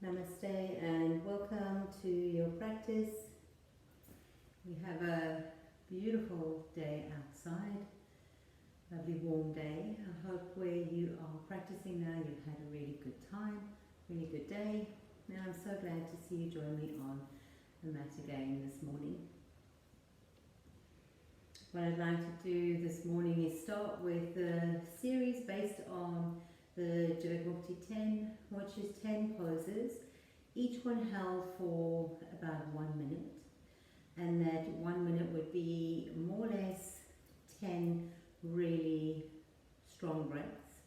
Namaste and welcome to your practice. We have a beautiful day outside, lovely warm day. I hope where you are practicing now you've had a really good time, really good day. And I'm so glad to see you join me on the mat again this morning. What I'd like to do this morning is start with a series based on the Jivamukti 10, which is 10 poses, each one held for about 1 minute. And that 1 minute would be more or less 10 really strong breaths.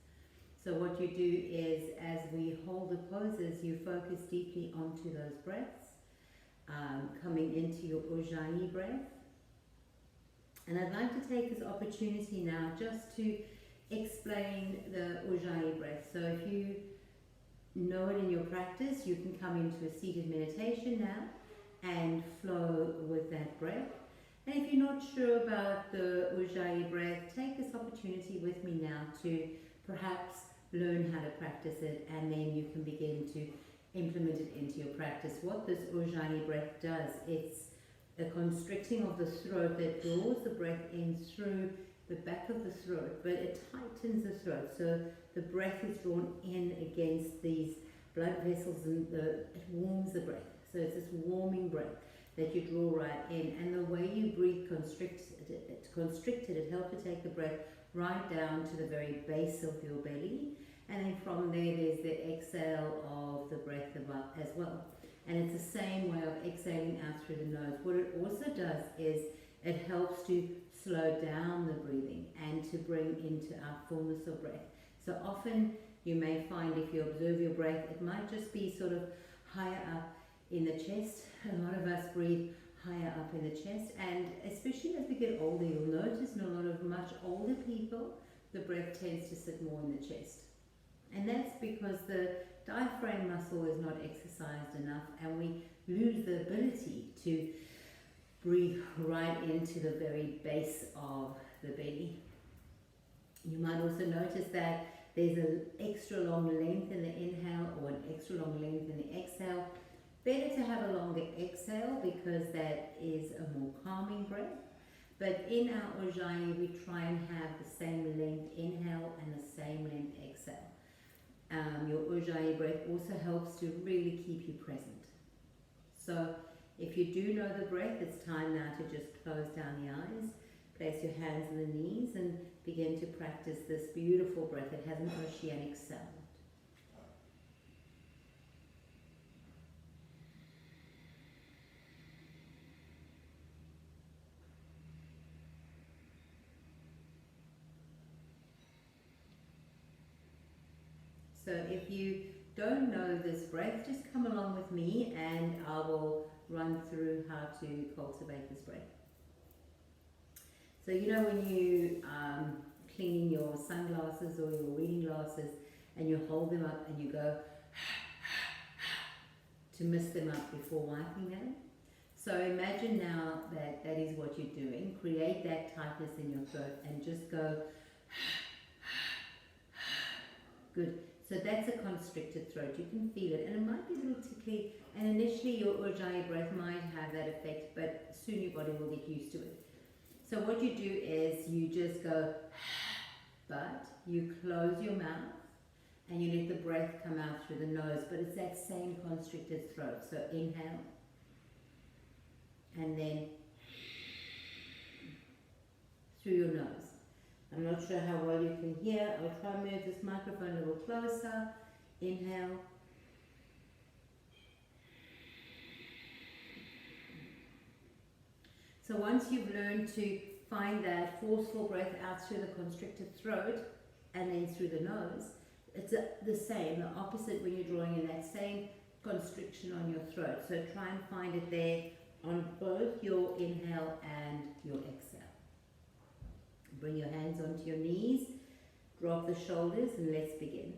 So what you do is, as we hold the poses, you focus deeply onto those breaths, coming into your Ujjayi breath. And I'd like to take this opportunity now just to explain the Ujjayi breath. So if you know it in your practice, you can come into a seated meditation now and flow with that breath. And if you're not sure about the Ujjayi breath, take this opportunity with me now to perhaps learn how to practice it, and then you can begin to implement it into your practice. What this Ujjayi breath does, it's a constricting of the throat that draws the breath in through the back of the throat, but it tightens the throat, so the breath is drawn in against these blood vessels and it warms the breath. So it's this warming breath that you draw right in, and the way you breathe constricted, it helps to take the breath right down to the very base of your belly, and then from there there's the exhale of the breath as well. And it's the same way of exhaling out through the nose. What it also does is it helps to slow down the breathing and to bring into our fullness of breath. So often you may find, if you observe your breath, it might just be sort of higher up in the chest. A lot of us breathe higher up in the chest, and especially as we get older, you'll notice in a lot of much older people, the breath tends to sit more in the chest. And that's because the diaphragm muscle is not exercised enough, and we lose the ability to breathe right into the very base of the belly. You might also notice that there's an extra long length in the inhale or an extra long length in the exhale. Better to have a longer exhale because that is a more calming breath. But in our Ujjayi, we try and have the same length inhale and the same length exhale. Your Ujjayi breath also helps to really keep you present. So if you do know the breath, it's time now to just close down the eyes, place your hands on the knees, and begin to practice this beautiful breath. It has an oceanic sound. So if you don't know this breath, just come along with me and I will run through how to cultivate this breath. So you know when you cleaning your sunglasses or your reading glasses and you hold them up and you go to mist them up before wiping them? So imagine now that that is what you're doing. Create that tightness in your throat and just go good. So that's a constricted throat. You can feel it, and it might be a little tickly, and initially your Ujjayi breath might have that effect, but soon your body will get used to it. So what you do is you just go, but you close your mouth and you let the breath come out through the nose, but it's that same constricted throat. So inhale, and then through your nose. I'm not sure how well you can hear. I'll try and move this microphone a little closer. Inhale. So once you've learned to find that forceful breath out through the constricted throat and then through the nose, it's the same, the opposite when you're drawing in that same constriction on your throat. So try and find it there on both your inhale and your exhale. Bring your hands onto your knees, drop the shoulders, and let's begin.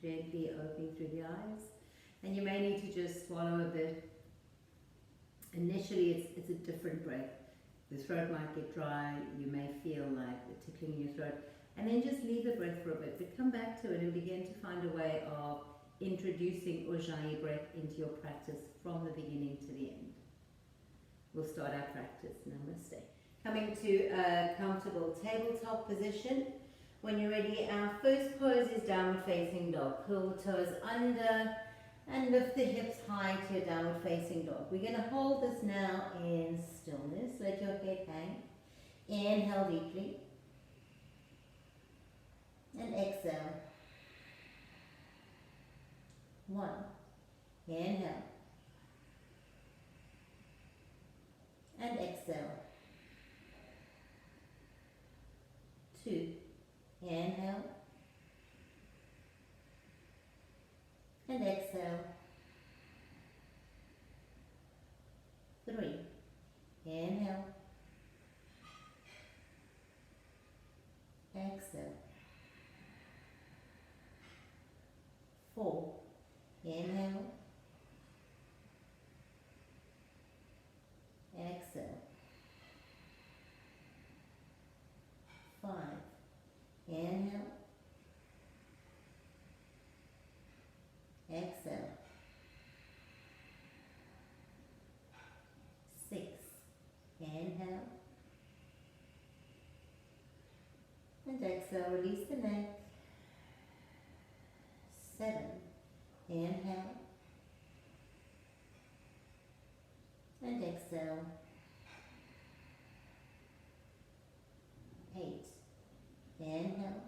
Gently opening through the eyes. And you may need to just swallow a bit. Initially it's a different breath. The throat might get dry, you may feel like the tickling in your throat, and then just leave the breath for a bit, but come back to it and begin to find a way of introducing Ujjayi breath into your practice from the beginning to the end. We'll start our practice. Namaste. Coming to a comfortable tabletop position. When you're ready, our first pose is downward facing dog. Curl toes under and lift the hips high to your downward facing dog. We're going to hold this now in stillness. Let your head hang. Inhale deeply. And exhale. 1. Inhale. And exhale. 2. Inhale. And exhale. 3. Inhale. Exhale. 4. Inhale. Exhale. 5. Inhale. Exhale. 6. Inhale. And exhale. Release the neck. 7. Inhale. And exhale. 8. Inhale.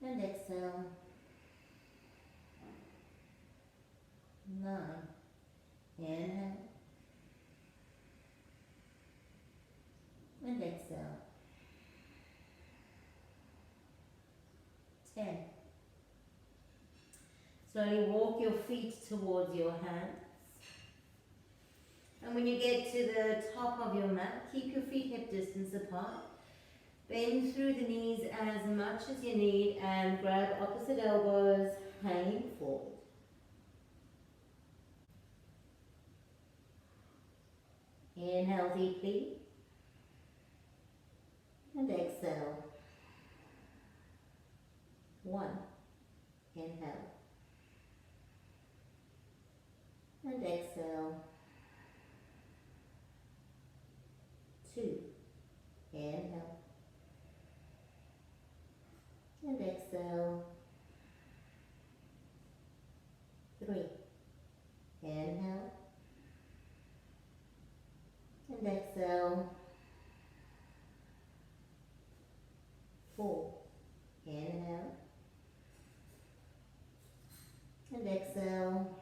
And exhale. 9. Inhale. And exhale. 10. Slowly walk your feet towards your hands. And when you get to the top of your mat, keep your feet hip distance apart. Bend through the knees as much as you need and grab opposite elbows, hanging forward. Inhale deeply. And exhale. 1. Inhale. And exhale. 2. Inhale. And exhale. 3. Inhale. And exhale. 4. Inhale. And exhale.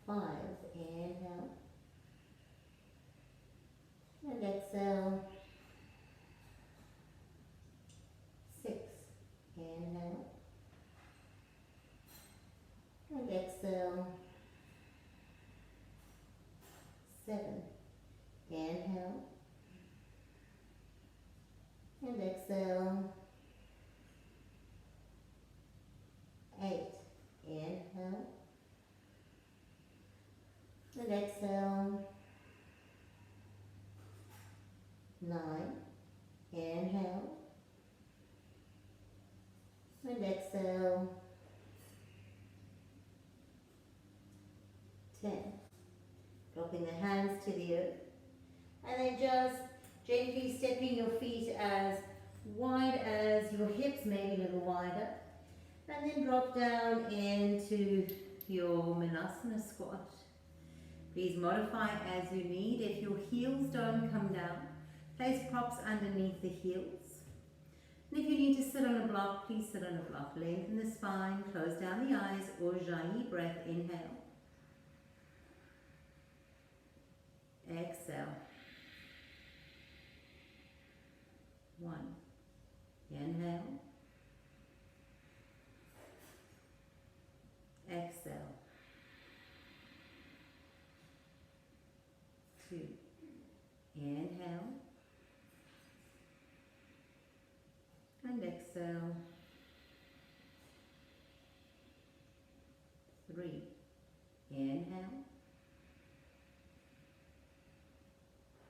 5. Inhale. And exhale. 6. Inhale. And exhale. 7. Inhale. And exhale. 8. Inhale. And exhale. 9. Inhale. And exhale. 10. Dropping the hands to the earth. And then just gently stepping your feet as wide as your hips, maybe a little wider. And then drop down into your Malasana squat. Please modify as you need. If your heels don't come down, place props underneath the heels. And if you need to sit on a block, please sit on a block. Lengthen the spine, close down the eyes, Ujjayi breath, inhale. Exhale. 1. Inhale. Exhale. 2. Inhale. exhale. 3. Inhale.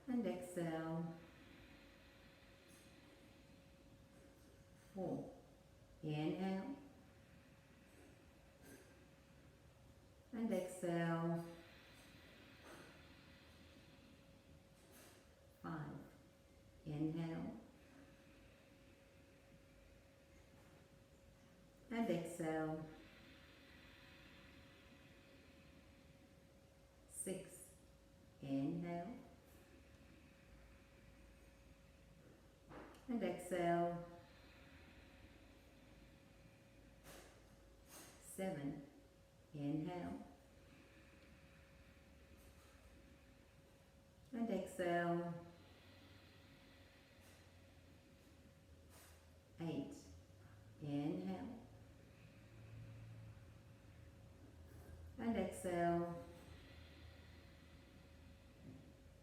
And exhale. 4. Inhale. And exhale. 5. Inhale. And exhale. 6. Inhale. And exhale. 7. Inhale. And exhale. 8. Inhale. And exhale.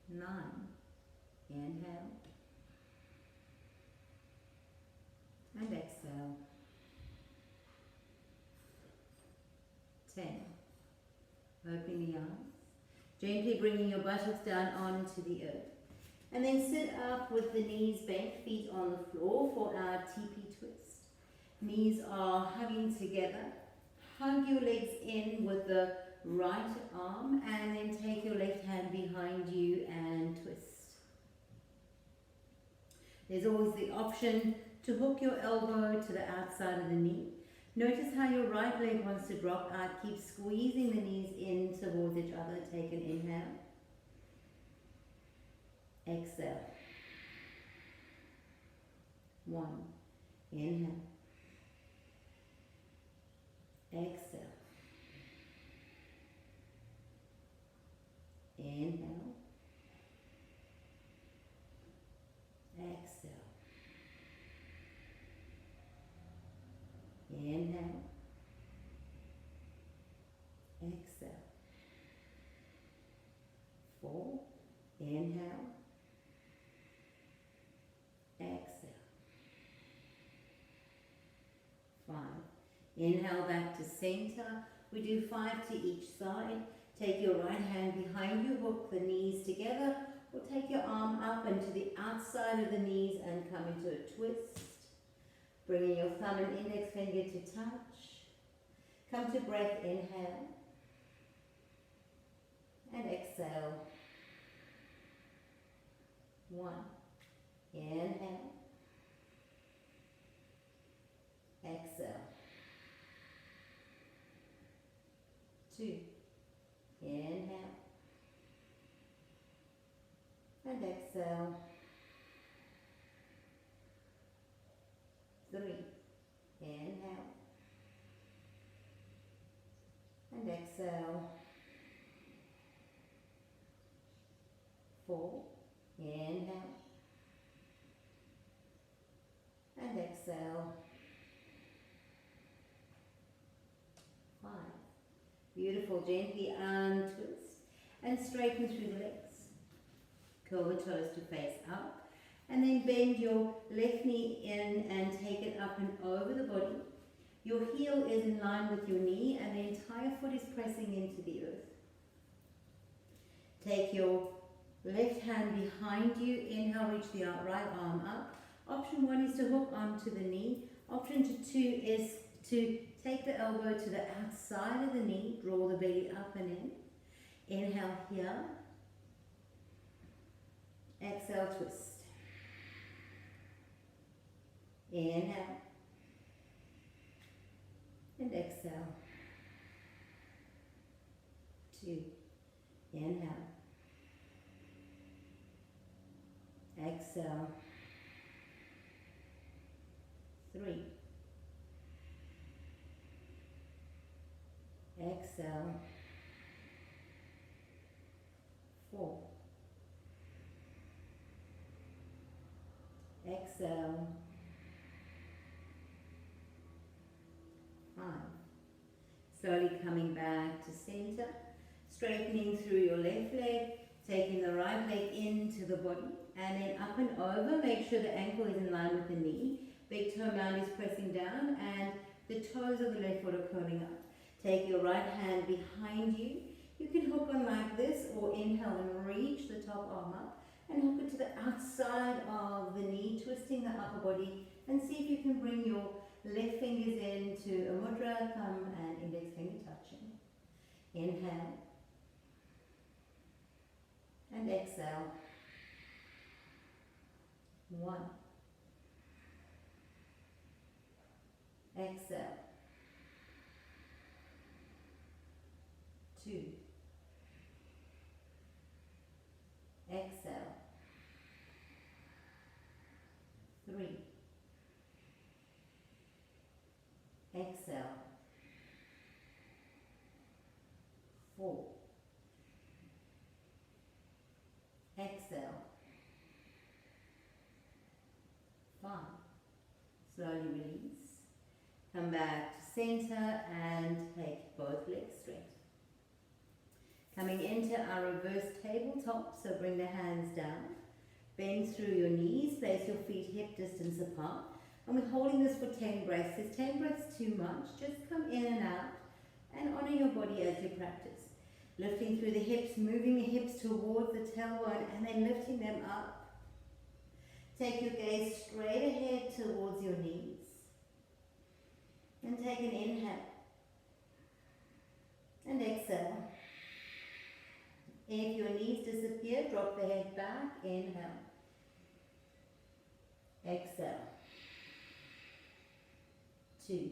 9. Inhale. And exhale. 10. Opening the eyes. Gently bringing your buttocks down onto the earth. And then sit up with the knees bent, feet on the floor for our TeePee Twist. Knees are hugging together. Hug your legs in with the right arm and then take your left hand behind you and twist. There's always the option to hook your elbow to the outside of the knee. Notice how your right leg wants to drop out. Keep squeezing the knees in towards each other. Take an inhale. Exhale. 1. Inhale. Exhale. Inhale. Exhale. Inhale. Exhale. 4. Inhale. Exhale. 5. Inhale back to center. We do 5 to each side. Take your right hand behind you, hook the knees together, or take your arm up and to the outside of the knees and come into a twist. Bringing your thumb and index finger to touch. Come to breath, inhale. And exhale. 1. Inhale. Exhale. 2. Inhale. And exhale. 3. Inhale. And exhale. 4. Inhale. And exhale. 5. Beautiful. Gently untwist and straighten through the legs. Curl the toes to face up. And then bend your left knee in and take it up and over the body. Your heel is in line with your knee and the entire foot is pressing into the earth. Take your left hand behind you. Inhale, reach the right arm up. Option 1 is to hook onto the knee. Option 2 is to take the elbow to the outside of the knee. Draw the belly up and in. Inhale here. Exhale, twist. Inhale. And exhale. 2. Inhale. Exhale. 3. Exhale. 4. Exhale. 5. Slowly coming back to center, straightening through your left leg, taking the right leg into the body, and then up and over. Make sure the ankle is in line with the knee. Big toe mound is pressing down and the toes of the left foot are curling up. Take your right hand behind you. You can hook on like this or inhale and reach the top arm up and hook it to the outside of the knee, twisting the upper body, and see if you can bring your left fingers into a mudra, thumb and index finger touching. Inhale and exhale. 1. Exhale. 2. Exhale. 3. Exhale. 4. Exhale. 5. Slowly release. Come back to center and take both legs straight. Coming into our reverse tabletop, so bring the hands down. Bend through your knees, place your feet hip distance apart. And we're holding this for 10 breaths. If 10 breaths too much, just come in and out and honor your body as you practice. Lifting through the hips, moving the hips towards the tailbone and then lifting them up. Take your gaze straight ahead towards your knees. And take an inhale. And exhale. If your knees disappear, drop the head back. Inhale. Exhale. 2.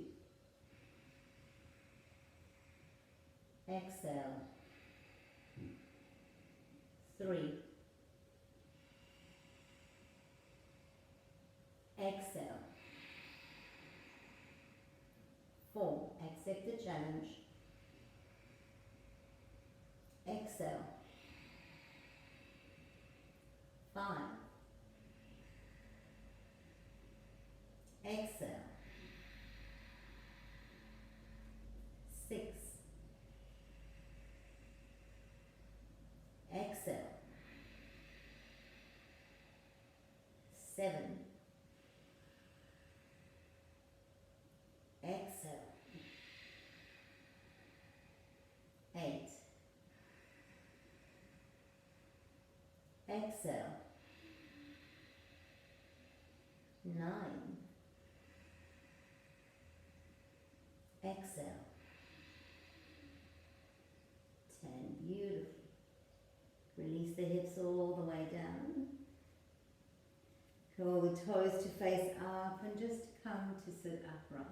Exhale. 3. Exhale. 4. Accept the challenge. Exhale. 5. Exhale. 6. Exhale. 7. Exhale. 8. Exhale. 9. Exhale. 10. Beautiful. Release the hips all the way down. Curl the toes to face up and just come to sit upright.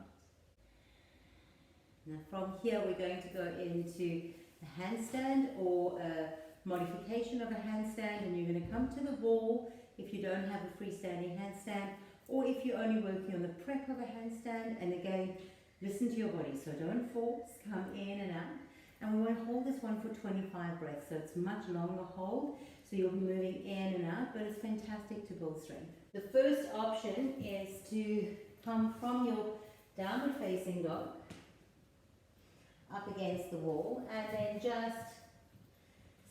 Now from here we're going to go into a handstand or a modification of a handstand, and you're going to come to the wall if you don't have a freestanding handstand, or if you're only working on the prep of a handstand. And again, listen to your body, so don't force, come in and out. And we want to hold this one for 25 breaths, so it's much longer hold, so you'll be moving in and out, but it's fantastic to build strength. The first option is to come from your downward facing dog up against the wall, and then just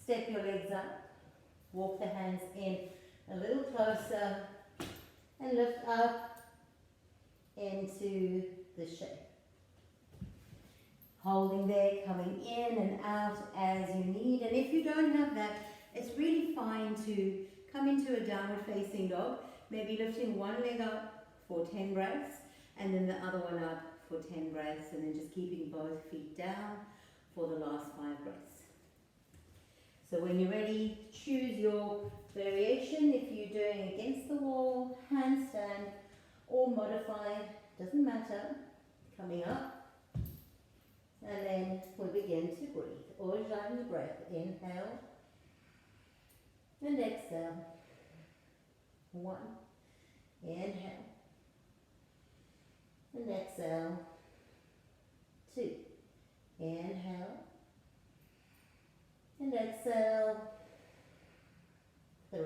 step your legs up, walk the hands in a little closer, and lift up into the shape. Holding there, coming in and out as you need. And if you don't have that, it's really fine to come into a downward facing dog, maybe lifting one leg up for 10 breaths, and then the other one up for 10 breaths, and then just keeping both feet down for the last 5 breaths. So when you're ready, choose your variation. If you're doing against the wall, handstand, or modified, doesn't matter. Coming up, and then we'll begin to breathe. Always driving the breath. Inhale and exhale. 1. Inhale and exhale. 2. Inhale and exhale. 3.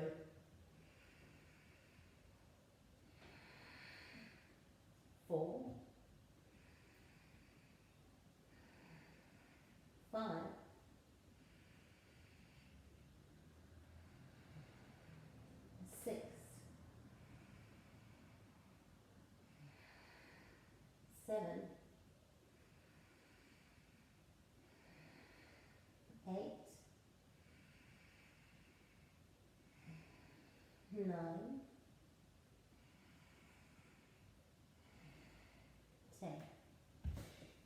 4. 5. 6. 7, 8, 9, 10.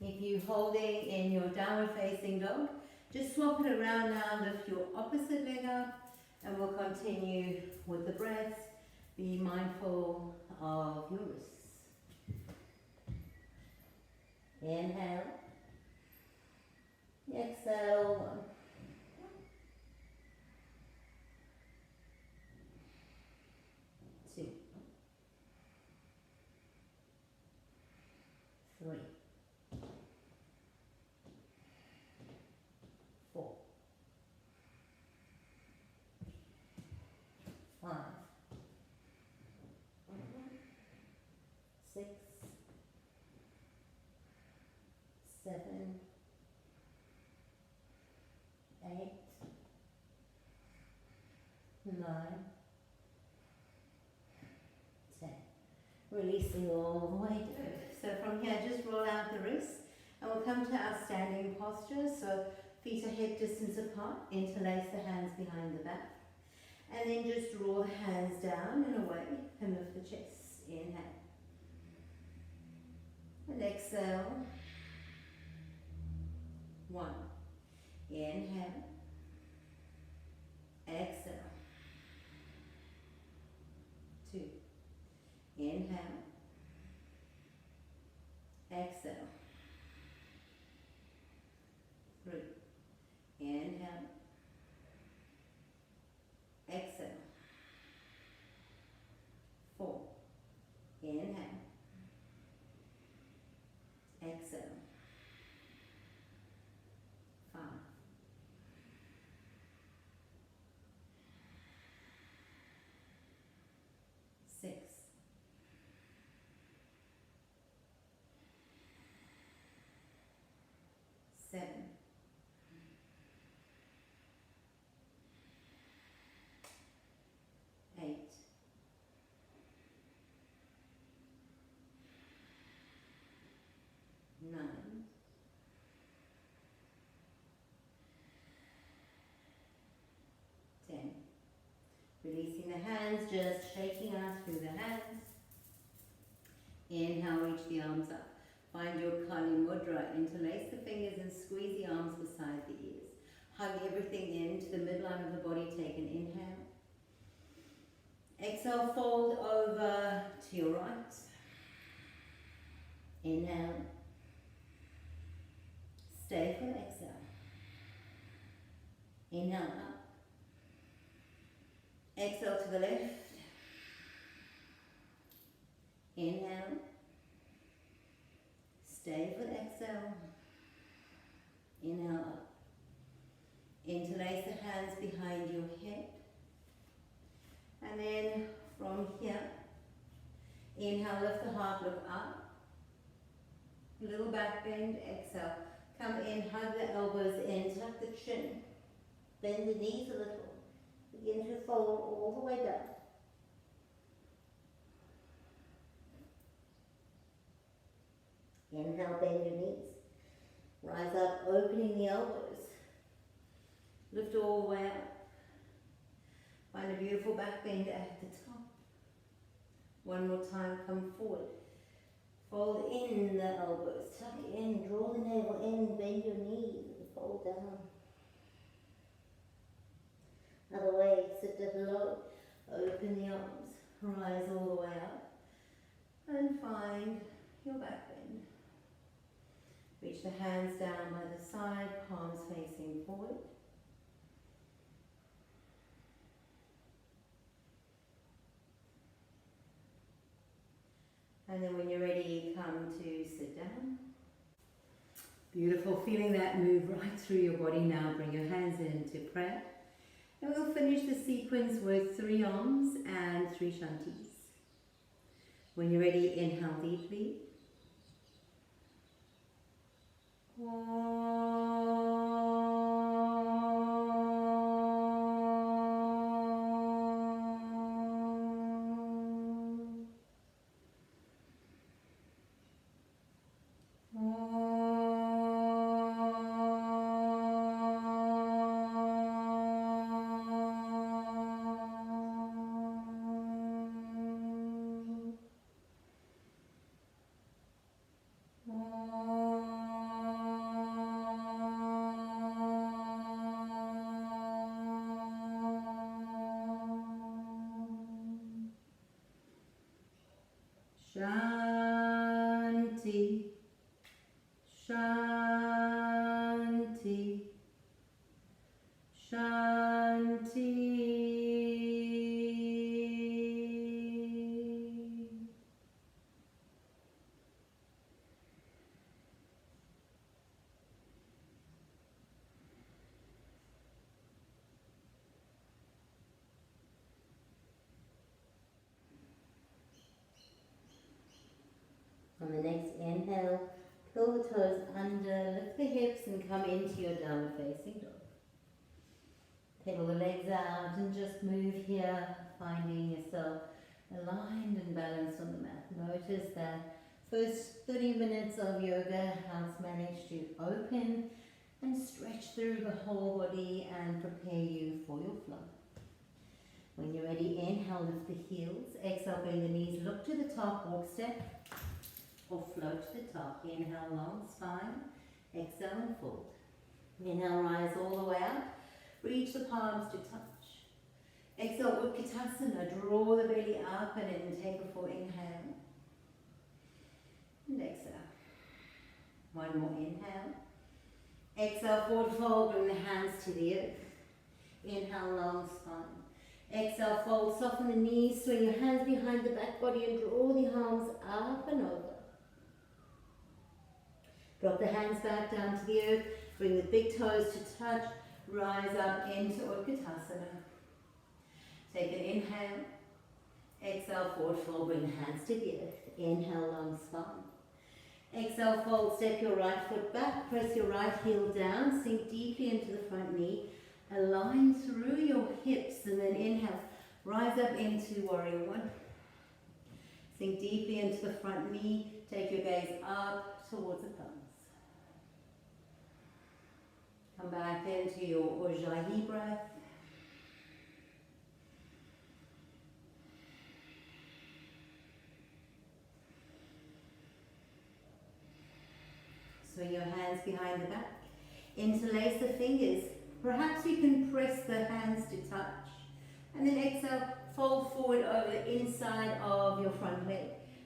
If you're holding in your downward facing dog, just swap it around now, lift your opposite leg up, and we'll continue with the breath. Be mindful of your wrists. Inhale. Exhale. 1. 2. 3. 4. 5. 6. 7. 8. 9. 10. Releasing all the way down. So from here, just roll out the wrists, and we'll come to our standing posture. So feet are hip distance apart, interlace the hands behind the back, and then just draw the hands down and away, and lift the chest. Inhale. And exhale. 1. Inhale. Exhale. 2. Inhale. Exhale. 3. Inhale. Exhale. 4. Inhale. Exhale. 5. 6. 7. 8. 9. 10. Releasing the hands, just shaking out through the hands. Inhale, reach the arms up. Find your Kali mudra, interlace the fingers and squeeze the arms beside the ears. Hug everything into the midline of the body, take an inhale. Exhale, fold over to your right. Inhale. Stay for exhale. Inhale up. Exhale to the left. Inhale. Stay for exhale. Inhale up. Interlace the hands behind your head. And then from here, inhale, lift the heart, look up. Little back bend, exhale. Come in, hug the elbows in, tuck the chin. Bend the knees a little. Begin to fold all the way down. Inhale, bend your knees. Rise up, opening the elbows. Lift all the way up. Find a beautiful back bend at the top. One more time, come forward. Fold in the elbows, tuck it in, draw the navel in, bend your knees, and fold down. Other way, sit down low, open the arms, rise all the way up, and find your back bend. Reach the hands down by the side, palms facing forward. And then when you're ready, come to sit down. Beautiful, feeling that move right through your body now. Bring your hands into prayer. And we'll finish the sequence with 3 arms and 3 shantis. When you're ready, inhale deeply. the toes under, lift the hips and come into your downward facing dog. Pedal the legs out and just move here, finding yourself aligned and balanced on the mat. Notice that first 30 minutes of yoga has managed to open and stretch through the whole body and prepare you for your flow. When you're ready, inhale, lift the heels. Exhale, bend the knees, look to the top, walk step, or float to the top. Inhale, long spine. Exhale and fold. Inhale, rise all the way up. Reach the palms to touch. Exhale, Uttanasana. Draw the belly up and then take a full inhale. And exhale. One more inhale. Exhale, forward fold, bring the hands to the earth. Inhale, long spine. Exhale, fold, soften the knees, swing your hands behind the back body and draw the arms up and over. Drop the hands back down to the earth, bring the big toes to touch, rise up into Uttanasana. Take an inhale, exhale, forward fold, bring the hands to the earth. Inhale, long spine. Exhale, fold, step your right foot back, press your right heel down, sink deeply into the front knee. Align through your hips and then inhale, rise up into warrior one. Sink deeply into the front knee, take your gaze up towards the thumbs. Come back into your Ujjayi breath. Swing your hands behind the back. Interlace the fingers. Perhaps you can press the hands to touch. And then exhale, fold forward over the inside of your front leg.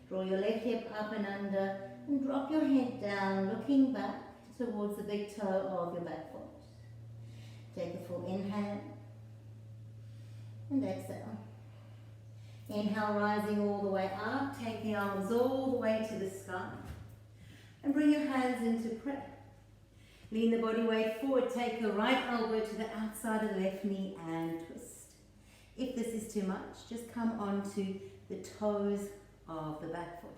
Draw your left hip up and under and drop your head down, looking back towards the big toe of your back foot. Take a full inhale and exhale. Inhale, rising all the way up. Take the arms all the way to the sky. And bring your hands into prayer. Lean the body weight forward, take the right elbow to the outside of the left knee and twist. If this is too much, just come onto the toes of the back foot.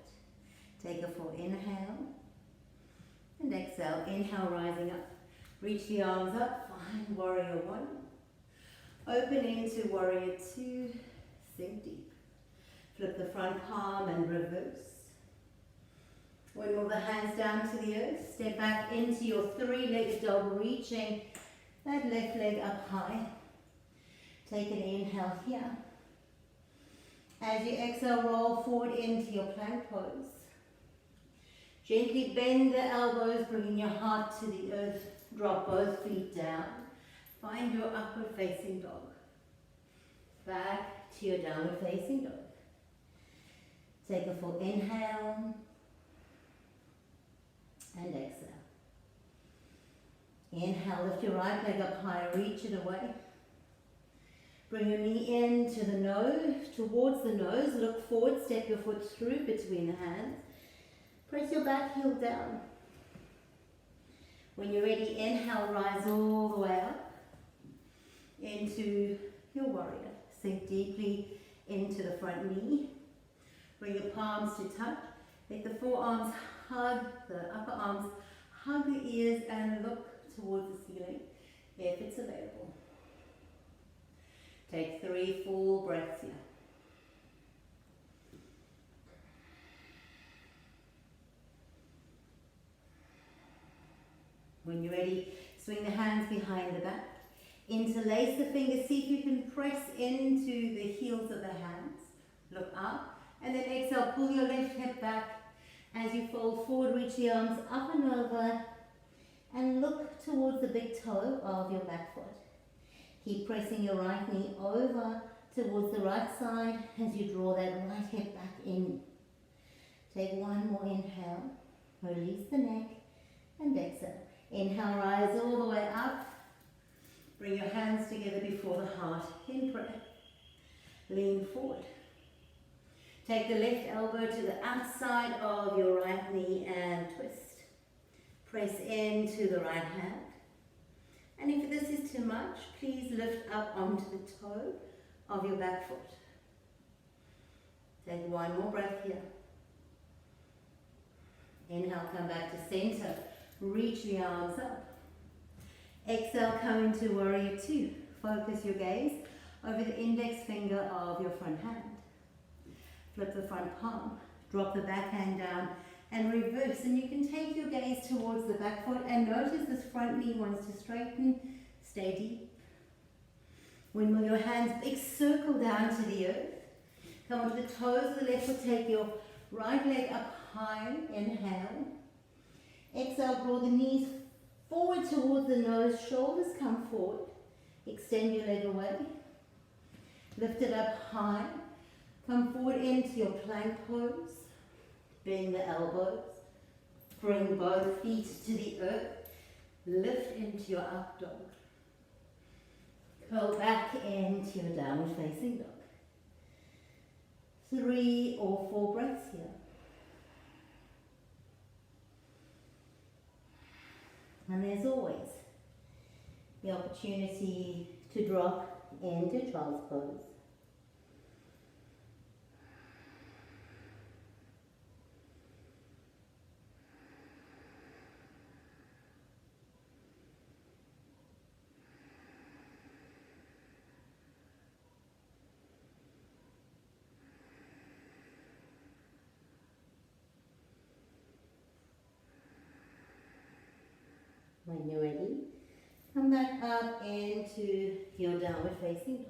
Take a full inhale and exhale. Inhale, rising up. Reach the arms up, find warrior one. Open into warrior two, sink deep. Flip the front palm and reverse. Wiggle the hands down to the earth. Step back into your three-legged dog, reaching that left leg up high. Take an inhale here. As you exhale, roll forward into your plank pose. Gently bend the elbows, bringing your heart to the earth. Drop both feet down. Find your upward facing dog. Back to your downward facing dog. Take a full inhale. And exhale. Inhale, lift your right leg up high, reach it away. Bring your knee in to the nose, towards the nose, look forward, step your foot through between the hands. Press your back heel down. When you're ready, inhale, rise all the way up into your warrior. Sink deeply into the front knee. Bring the palms to touch. Let the forearms hug the upper arms, hug the ears and look towards the ceiling if it's available. Take 3 full breaths here. When you're ready, swing the hands behind the back. Interlace the fingers, see if you can press into the heels of the hands. Look up and then exhale, pull your left hip back. As you fold forward, reach the arms up and over and look towards the big toe of your back foot. Keep pressing your right knee over towards the right side as you draw that right hip back in. Take one more inhale, release the neck and exhale. Inhale, rise all the way up. Bring your hands together before the heart in prayer. Lean forward. Take the left elbow to the outside of your right knee and twist. Press into the right hand. And if this is too much, please lift up onto the toe of your back foot. Take one more breath here. Inhale, come back to center. Reach the arms up. Exhale, come into warrior two. Focus your gaze over the index finger of your front hand. Flip the front palm. Drop the back hand down and reverse. And you can take your gaze towards the back foot and notice this front knee wants to straighten. Stay deep. Windmill your hands, big circle down to the earth. Come onto the toes of the left foot. Take your right leg up high. Inhale. Exhale, draw the knees forward towards the nose. Shoulders come forward. Extend your leg away. Lift it up high. Come forward into your plank pose. Bend the elbows. Bring both feet to the earth. Lift into your up dog. Curl back into your downward facing dog. 3 or 4 breaths here. And there's always the opportunity to drop into child's pose. When you're ready, come back up into your downward facing dog.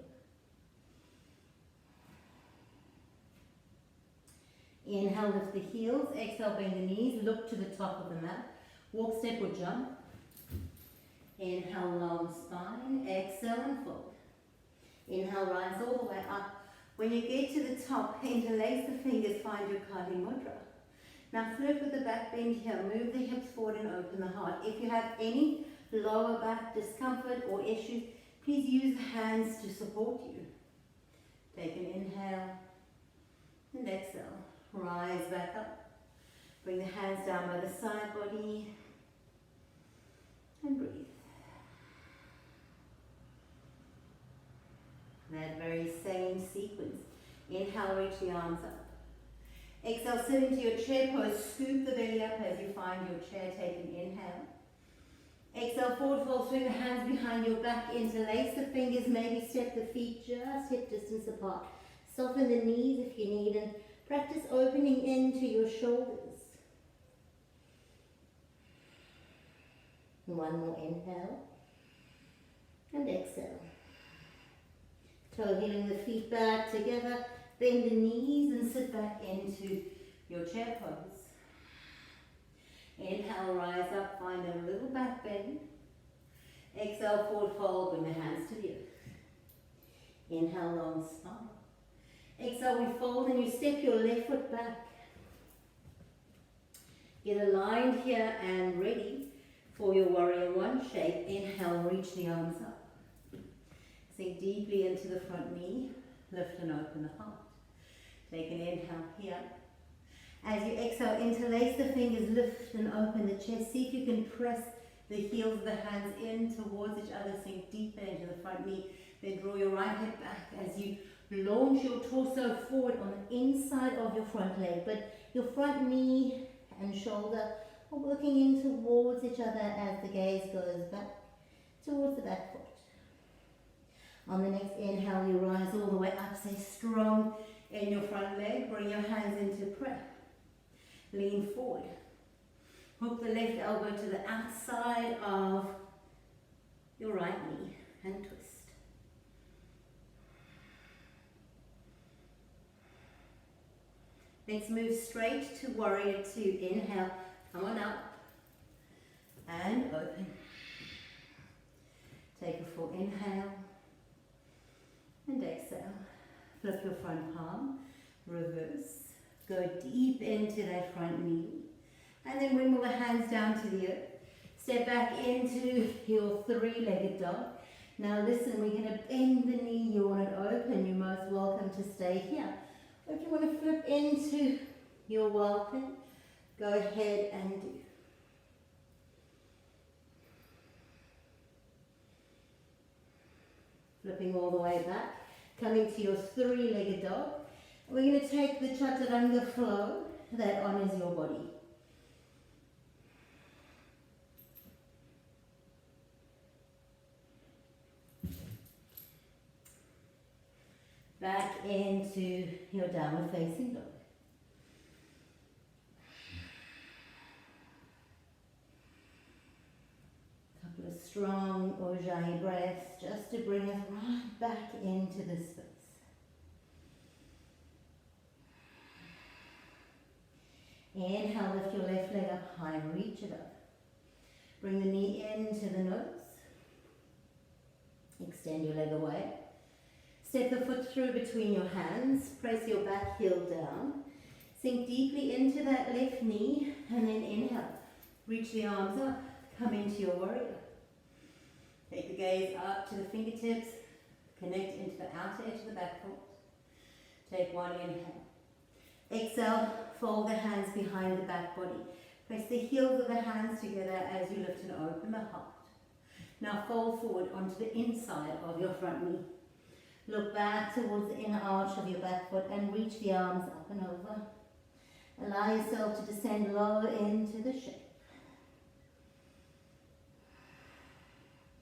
Inhale, lift the heels. Exhale, bend the knees. Look to the top of the mat. Walk, step or jump. Inhale, long spine. Exhale and fold. Inhale, rise all the way up. When you get to the top, interlace the fingers, find your Kali Mudra. Now flirt with the back bend here, move the hips forward and open the heart. If you have any lower back discomfort or issues, please use the hands to support you. Take an inhale and exhale. Rise back up. Bring the hands down by the side body and breathe. That very same sequence. Inhale, reach the arms up. Exhale, sit into your chair pose. Scoop the belly up as you find your chair. Take an inhale. Exhale, forward fold. Swing the hands behind your back. Interlace the fingers. Maybe step the feet just hip distance apart. Soften the knees if you need, and practice opening into your shoulders. One more inhale. And exhale. Toe heeling the feet back together. Bend the knees and sit back into your chair pose. Inhale, rise up, find a little back bend. Exhale, forward fold, bring the hands to the earth. Inhale, long spine. Exhale, we fold and you step your left foot back. Get aligned here and ready for your warrior one shape. Inhale, reach the arms up. Sink deeply into the front knee. Lift and open the heart. Take an inhale here. As you exhale, interlace the fingers, lift and open the chest. See if you can press the heels of the hands in towards each other. Sink deeper into the front knee. Then draw your right hip back as you launch your torso forward on the inside of your front leg. But your front knee and shoulder are working in towards each other as the gaze goes back towards the back foot. On the next inhale, you rise all the way up. Stay strong in your front leg. Bring your hands into prayer. Lean forward. Hook the left elbow to the outside of your right knee and twist. Let's move straight to warrior two. Inhale, come on up and open. Take a full inhale. And exhale. Flip your front palm, reverse. Go deep into that front knee. And then wiggle the hands down to the earth. Step back into your three-legged dog. Now listen, we're going to bend the knee. You want it open, you're most welcome to stay here. Or if you want to flip into your welcome, go ahead and do. Flipping all the way back. Coming to your three-legged dog. We're going to take the Chaturanga flow that honors your body. Back into your downward facing dog. Couple of strong Ujjayi breaths just to bring us right back into this space. Inhale, lift your left leg up high and reach it up. Bring the knee into the nose. Extend your leg away. Step the foot through between your hands. Press your back heel down. Sink deeply into that left knee and then inhale. Reach the arms up. Come into your warrior. Take the gaze up to the fingertips. Connect into the outer edge of the back foot. Take one inhale. Exhale, fold the hands behind the back body. Press the heels of the hands together as you lift and open the heart. Now fold forward onto the inside of your front knee. Look back towards the inner arch of your back foot and reach the arms up and over. Allow yourself to descend lower into the shape.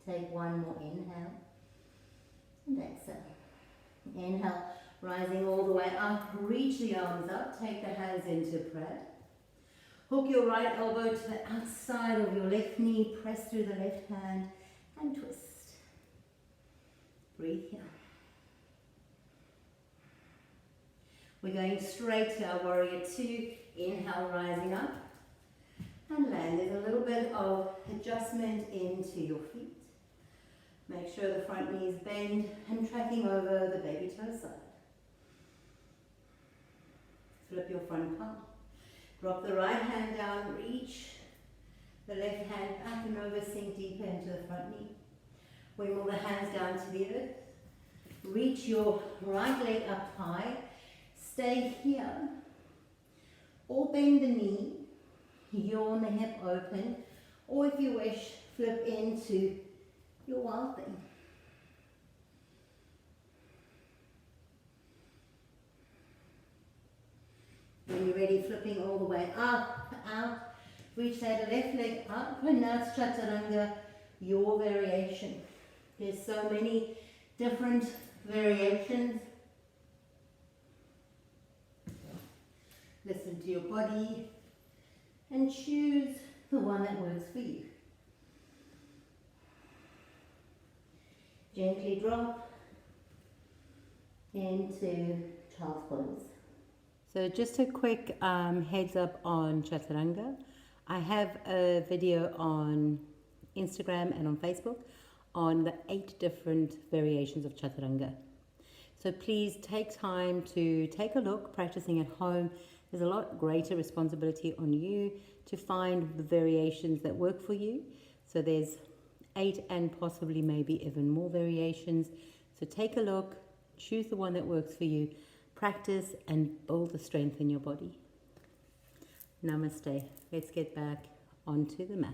Take one more inhale and exhale. Inhale, rising all the way up, reach the arms up, take the hands into prayer. Hook your right elbow to the outside of your left knee, press through the left hand and twist. Breathe here. We're going straight to our warrior two. Inhale, rising up and land. There's a little bit of adjustment into your feet. Make sure the front knees bend and tracking over the baby toe side. Flip your front palm. Drop the right hand down, reach the left hand back and over, sink deeper into the front knee. Wiggle the hands down to the earth. Reach your right leg up high. Stay here. Or bend the knee. Yawn the hip open. Or if you wish, flip into your wild thing. When you're ready, flipping all the way up, out, reach that left leg up, and now it's Chaturanga, your variation. There's so many different variations. Listen to your body and choose the one that works for you. Gently drop into child's pose. So just a quick heads up on Chaturanga. I have a video on Instagram and on Facebook on the 8 different variations of Chaturanga. So please take time to take a look, practicing at home. There's a lot greater responsibility on you to find the variations that work for you. So there's 8 and possibly maybe even more variations. So take a look, choose the one that works for you, practice and build the strength in your body. Namaste. Let's get back onto the mat.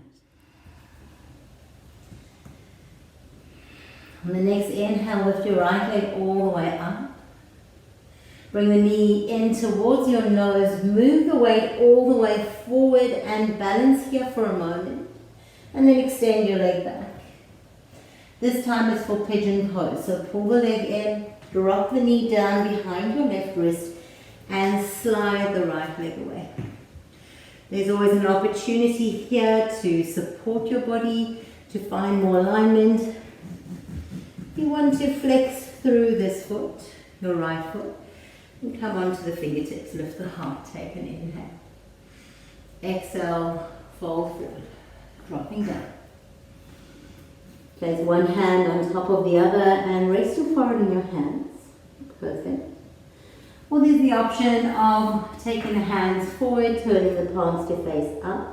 On the next inhale, lift your right leg all the way up. Bring the knee in towards your nose. Move the weight all the way forward and balance here for a moment. And then extend your leg back. This time is for pigeon pose. So pull the leg in, drop the knee down behind your left wrist and slide the right leg away. There's always an opportunity here to support your body, to find more alignment. You want to flex through this foot, your right foot, and come onto the fingertips. Lift the heart, take an inhale. Exhale, fold forward, dropping down. Place one hand on top of the other and rest your forehead in your hands. Perfect. Or there's the option of taking the hands forward, turning the palms to face up.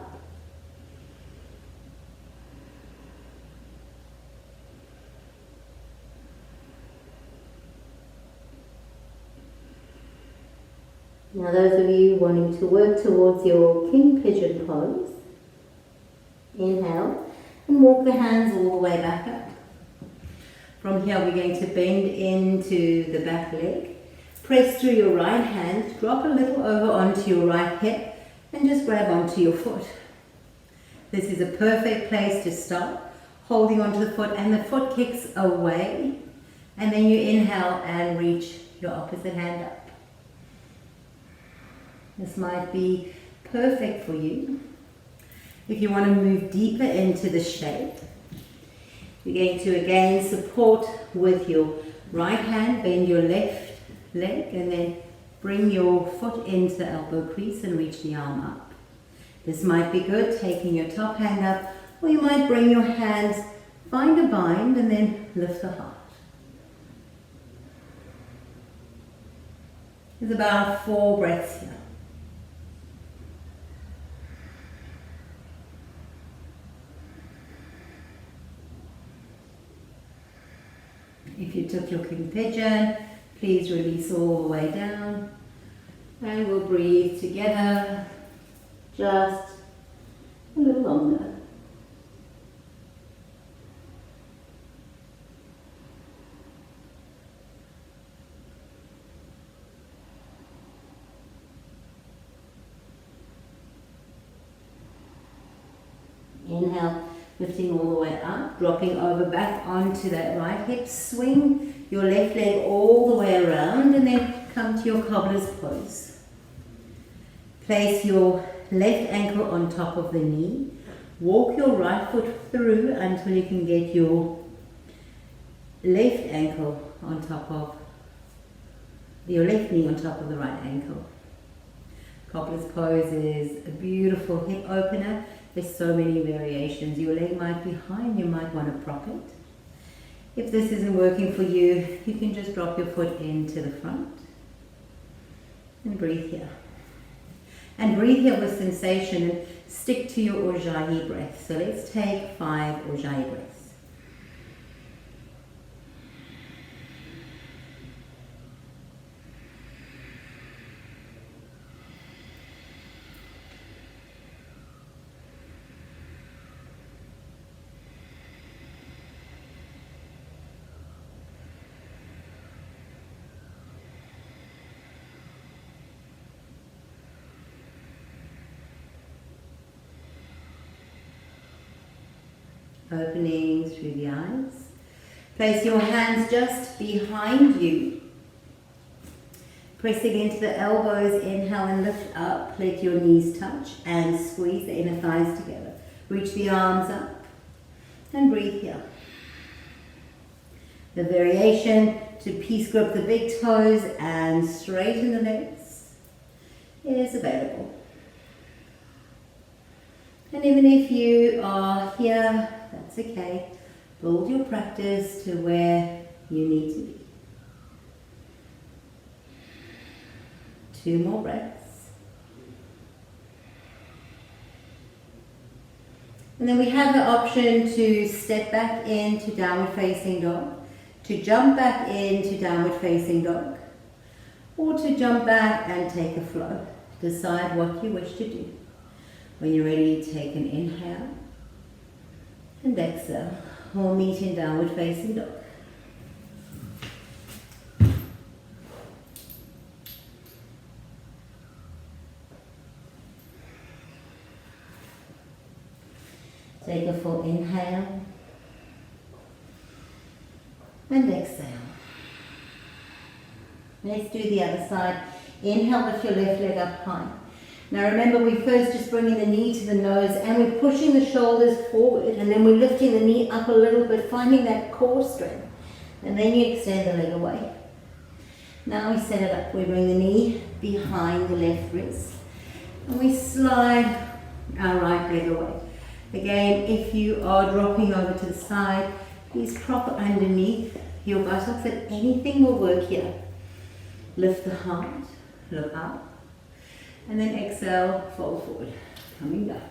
Now those of you wanting to work towards your king pigeon pose, inhale and walk the hands all the way back up. From here we're going to bend into the back leg. Press through your right hand, drop a little over onto your right hip and just grab onto your foot. This is a perfect place to start, holding onto the foot and the foot kicks away and then you inhale and reach your opposite hand up. This might be perfect for you. If you want to move deeper into the shape, you're going to again support with your right hand, bend your left leg, and then bring your foot into the elbow crease and reach the arm up. This might be good, taking your top hand up, or you might bring your hands, find a bind, and then lift the heart. There's about 4 breaths here. If you took your king pigeon, please release all the way down. And we'll breathe together just a little longer. Inhale, lifting all the way up, dropping over back onto that right hip. Swing your left leg all the way around and then come to your cobbler's pose. Place your left ankle on top of the knee. Walk your right foot through until you can get your left ankle on top of, your left knee on top of the right ankle. Cobbler's pose is a beautiful hip opener. There's so many variations. Your leg might be high and you might want to prop it. If this isn't working for you, you can just drop your foot into the front and breathe here. And breathe here with sensation and stick to your Ujjayi breath. So let's take 5 Ujjayi breaths. Opening through the eyes. Place your hands just behind you. Pressing into the elbows, inhale and lift up. Let your knees touch and squeeze the inner thighs together. Reach the arms up and breathe here. The variation to peace grip the big toes and straighten the legs is available. And even if you are here, that's okay. Build your practice to where you need to be. 2 more breaths. And then we have the option to step back into downward facing dog, to jump back into downward facing dog, or to jump back and take a flow. Decide what you wish to do. When you're ready, take an inhale and exhale. We'll meet in downward facing dog. Take a full inhale and exhale. Let's do the other side. Inhale, lift your left leg up high. Now remember, we first just bringing the knee to the nose and we're pushing the shoulders forward, and then we're lifting the knee up a little bit, finding that core strength. And then you extend the leg away. Now we set it up. We bring the knee behind the left wrist. And we slide our right leg away. Again, if you are dropping over to the side, please prop underneath your buttocks, and anything will work here. Lift the heart, look up. And then exhale, fold forward, coming down.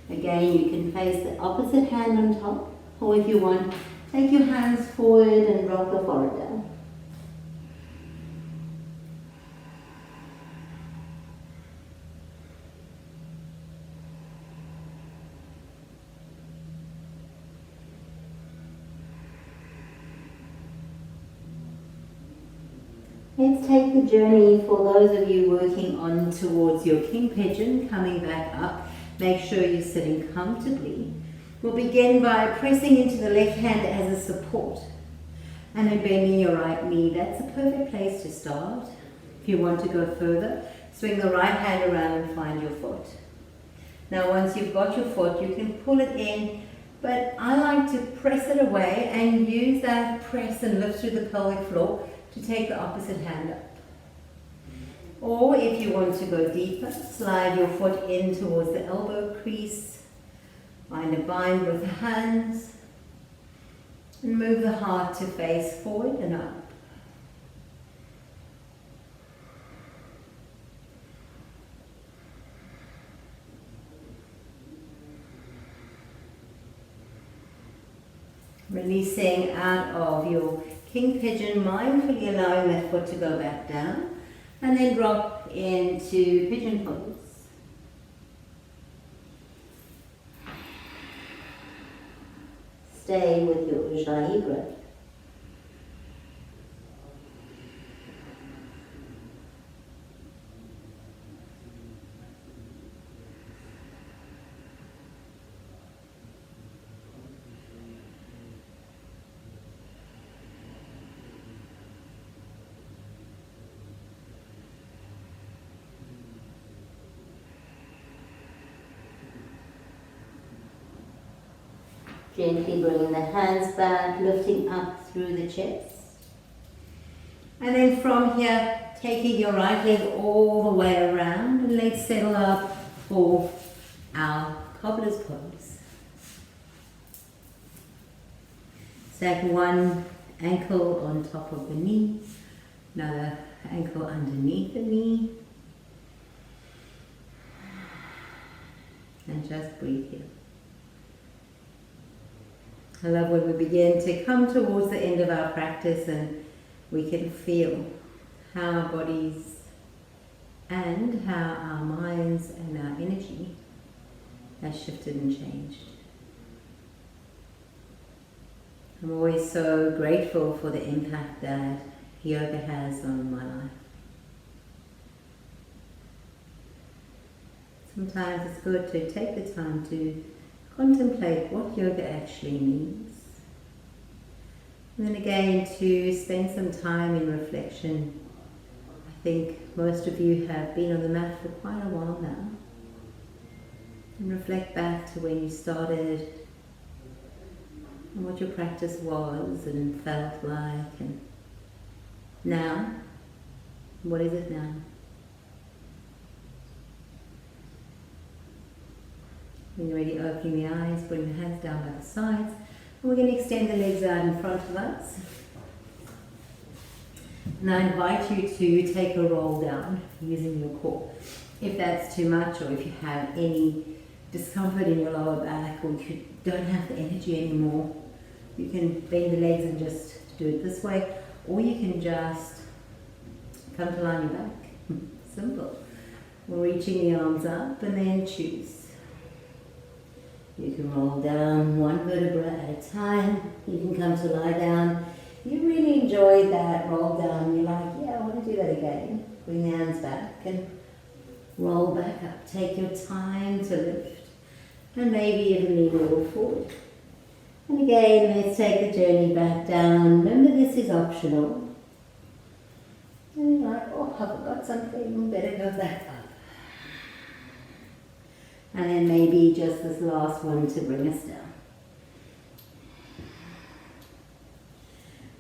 Again, you can place the opposite hand on top, or if you want, take your hands forward and drop the forehead down. Let's take the journey for those of you working on towards your king pigeon, coming back up. Make sure you're sitting comfortably. We'll begin by pressing into the left hand as a support. And then bending your right knee. That's a perfect place to start. If you want to go further, swing the right hand around and find your foot. Now once you've got your foot, you can pull it in, but I like to press it away and use that press and lift through the pelvic floor to take the opposite hand up. Or if you want to go deeper, slide your foot in towards the elbow crease, find a bind with the hands, and move the heart to face forward and up. Releasing out of your king pigeon, mindfully allowing that foot to go back down, and then drop into pigeon pose. Stay with your Ujjayi breath. Gently bringing the hands back, lifting up through the chest. And then from here, taking your right leg all the way around, and let's settle up for our cobbler's pose. Stack one ankle on top of the knee, another ankle underneath the knee. And just breathe here. I love when we begin to come towards the end of our practice and we can feel how our bodies and how our minds and our energy has shifted and changed. I'm always so grateful for the impact that yoga has on my life. Sometimes it's good to take the time to contemplate what yoga actually means. And then again, to spend some time in reflection. I think most of you have been on the mat for quite a while now. And reflect back to when you started and what your practice was and felt like. And now, what is it now? When you're ready, opening the eyes, bring the hands down by the sides. And we're going to extend the legs out in front of us. And I invite you to take a roll down using your core. If that's too much, or if you have any discomfort in your lower back, or if you don't have the energy anymore, you can bend the legs and just do it this way. Or you can just come to lie on your back. Simple. We're reaching the arms up and then choose. You can roll down one vertebra at a time. You can come to lie down. You really enjoyed that roll down. You're like, yeah, I want to do that again. Bring the hands back and roll back up. Take your time to lift. And maybe even lean a little forward. And again, let's take the journey back down. Remember, this is optional. And you're like, oh, I forgot something. Better go back up. And then maybe just this last one to bring us down.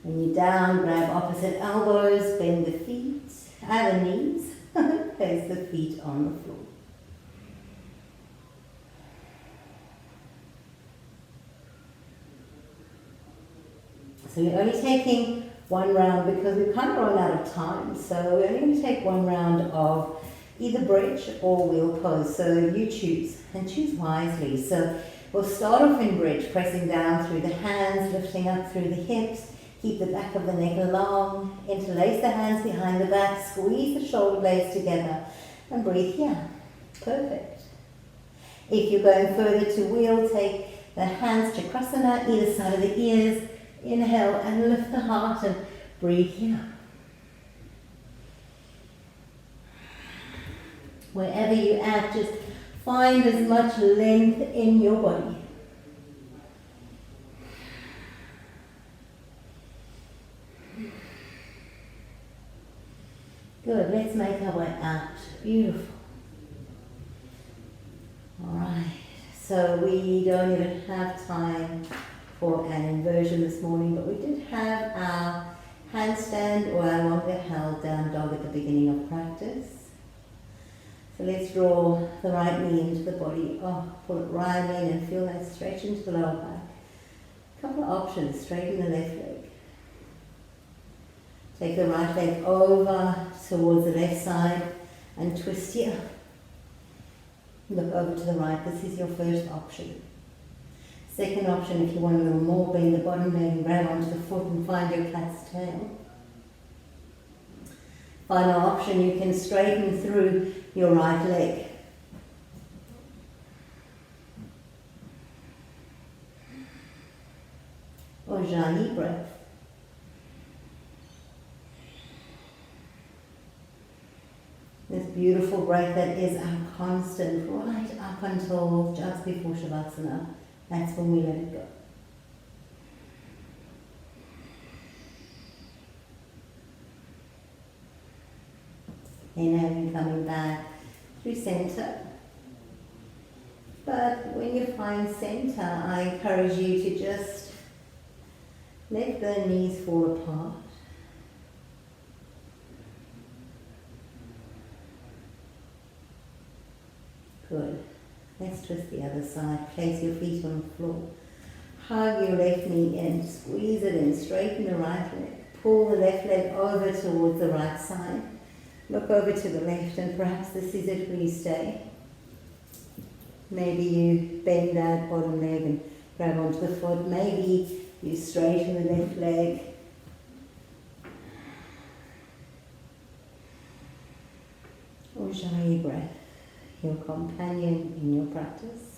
When you're down, grab opposite elbows, bend the feet, and the knees, place the feet on the floor. So we're only taking one round because we've kind of run out of time. So we're only going to take one round of either bridge or wheel pose. So you choose, and choose wisely. So we'll start off in bridge, pressing down through the hands, lifting up through the hips. Keep the back of the neck long, interlace the hands behind the back, squeeze the shoulder blades together, and breathe here. Perfect. If you're going further to wheel, take the hands to Crescent, either side of the ears. Inhale and lift the heart and breathe here. Wherever you're at, just find as much length in your body. Good, let's make our way out. Beautiful. Alright, so we don't even have time for an inversion this morning, but we did have our handstand or our longer held down dog at the beginning of practice. So let's draw the right knee into the body. Oh, pull it right in and feel that stretch into the lower back. A couple of options, straighten the left leg. Take the right leg over towards the left side and twist here. Look over to the right, this is your first option. Second option, if you want a little more, bend the bottom leg and grab onto the foot and find your cat's tail. Final option, you can straighten through your right leg. Ujjayi breath. This beautiful breath that is our constant right up until just before Savasana. That's when we let it go. Inhaling, coming back through center. But when you find center, I encourage you to just let the knees fall apart. Good. Let's twist the other side. Place your feet on the floor. Hug your left knee in. Squeeze it in. Straighten the right leg. Pull the left leg over towards the right side. Look over to the left, and perhaps this is it where you stay. Maybe you bend that bottom leg and grab onto the foot. Maybe you straighten the left leg. Ujjayi breath, your companion in your practice.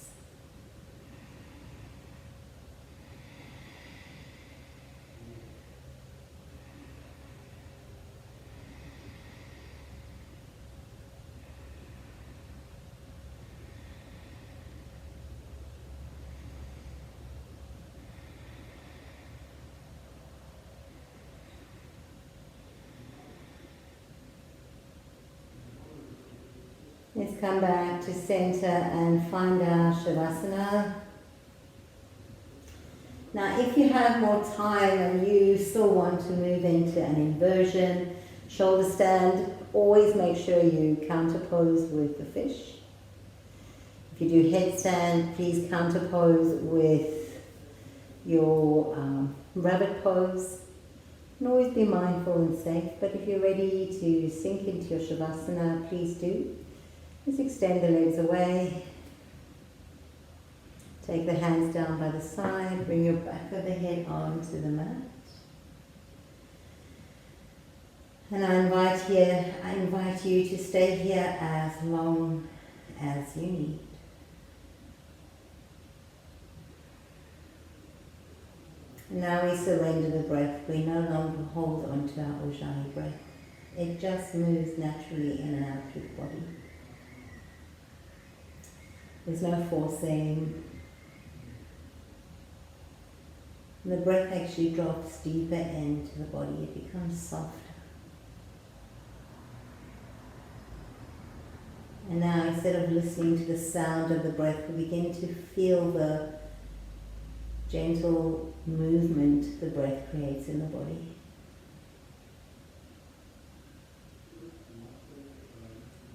Let's come back to center and find our Shavasana. Now, if you have more time and you still want to move into an inversion, shoulder stand, always make sure you counterpose with the fish. If you do headstand, please counterpose with your rabbit pose. And always be mindful and safe, but if you're ready to sink into your Shavasana, please do. Just extend the legs away. Take the hands down by the side. Bring your back of the head onto the mat. And I invite you to stay here as long as you need. Now we surrender the breath. We no longer hold on to our Ujjayi breath. It just moves naturally in and out through the body. There's no forcing. The breath actually drops deeper into the body. It becomes softer. And now, instead of listening to the sound of the breath, we begin to feel the gentle movement the breath creates in the body.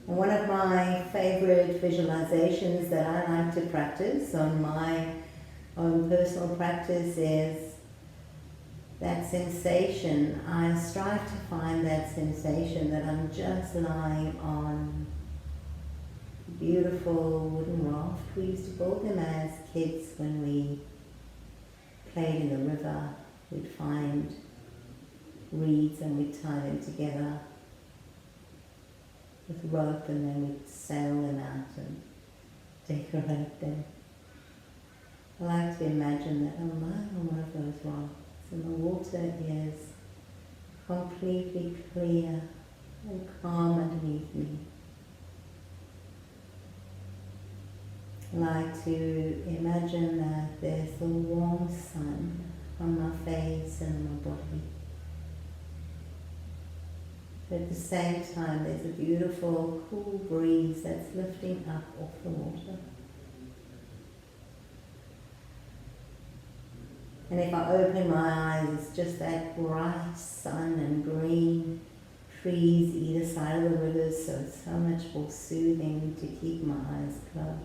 And one of my favorite visualizations that I like to practice on my own personal practice is that sensation. I strive to find that sensation that I'm just lying on a beautiful wooden raft. We used to build them as kids when we played in the river. We'd find reeds and we'd tie them together with rope, and then we'd sail them out and decorate them. I like to imagine that I'm lying on one of those rocks and the water is completely clear and calm underneath me. I like to imagine that there's the warm sun on my face and on my body. But at the same time, there's a beautiful, cool breeze that's lifting up off the water. And if I open my eyes, it's just that bright sun and green trees either side of the river, so it's so much more soothing to keep my eyes closed.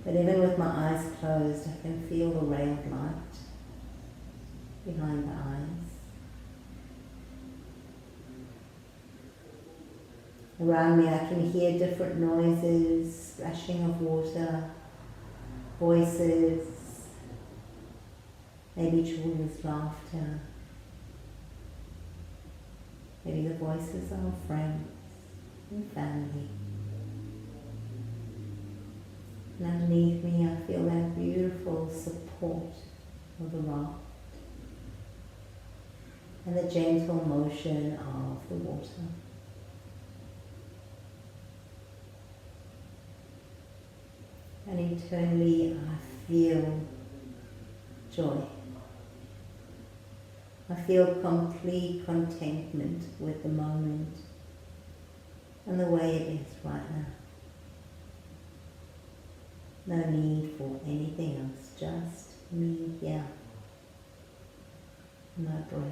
But even with my eyes closed, I can feel the ray of light behind the eyes. Around me I can hear different noises, splashing of water, voices, maybe children's laughter, maybe the voices of friends and family. And underneath me I feel that beautiful support of the rock and the gentle motion of the water. And internally I feel joy. I feel complete contentment with the moment and the way it is right now. No need for anything else, just me here, my breath.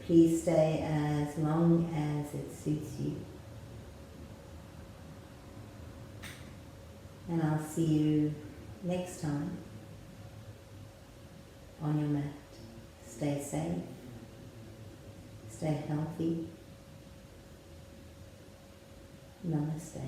Please stay as long as it suits you. And I'll see you next time on your mat. Stay safe, stay healthy. Namaste.